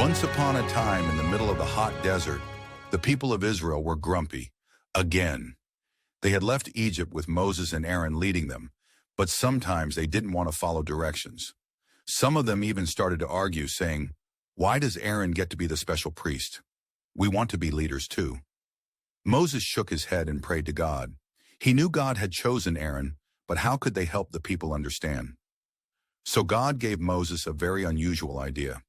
Once upon a time in the middle of the hot desert, the people of Israel were grumpy. Again. They had left Egypt with Moses and Aaron leading them, but sometimes they didn't want to follow directions. Some of them even started to argue, saying, "Why does Aaron get to be the special priest? We want to be leaders too." Moses shook his head and prayed to God. He knew God had chosen Aaron, but how could they help the people understand? So God gave Moses a very unusual idea.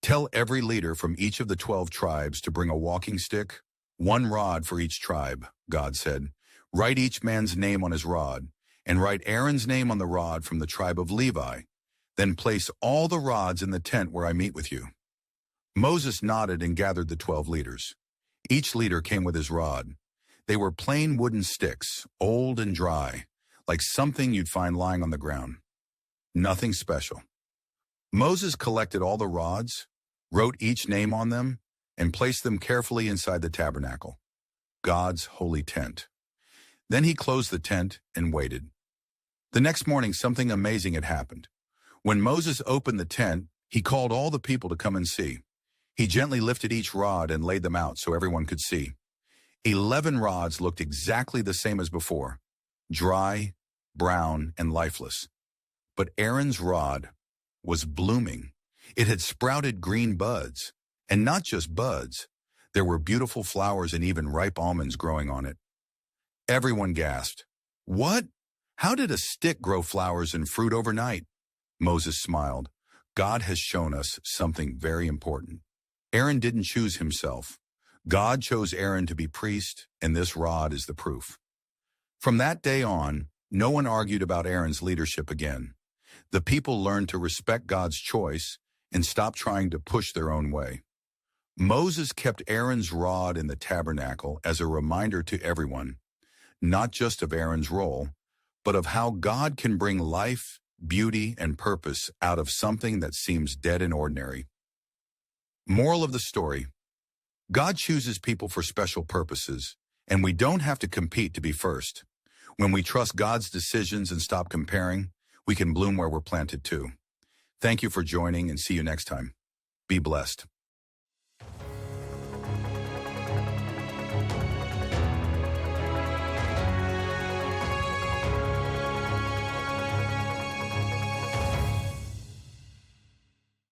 "Tell every leader from each of the 12 tribes to bring a walking stick, 1 rod for each tribe," God said. "Write each man's name on his rod, and write Aaron's name on the rod from the tribe of Levi. Then place all the rods in the tent where I meet with you." Moses nodded and gathered the 12 leaders. Each leader came with his rod. They were plain wooden sticks, old and dry, like something you'd find lying on the ground. Nothing special. Moses collected all the rods, wrote each name on them, and placed them carefully inside the tabernacle, God's holy tent. Then he closed the tent and waited. The next morning, something amazing had happened. When Moses opened the tent, he called all the people to come and see. He gently lifted each rod and laid them out so everyone could see. 11 rods looked exactly the same as before, dry, brown, and lifeless. But Aaron's rod was blooming. It had sprouted green buds, and not just buds. There were beautiful flowers and even ripe almonds growing on it. Everyone gasped. "What? How did a stick grow flowers and fruit overnight?" Moses smiled. "God has shown us something very important. Aaron didn't choose himself. God chose Aaron to be priest, and this rod is the proof." From that day on, no one argued about Aaron's leadership again. The people learned to respect God's choice and stop trying to push their own way. Moses kept Aaron's rod in the tabernacle as a reminder to everyone, not just of Aaron's role, but of how God can bring life, beauty, and purpose out of something that seems dead and ordinary. Moral of the story: God chooses people for special purposes, and we don't have to compete to be first. When we trust God's decisions and stop comparing, we can bloom where we're planted too. Thank you for joining, and see you next time. Be blessed.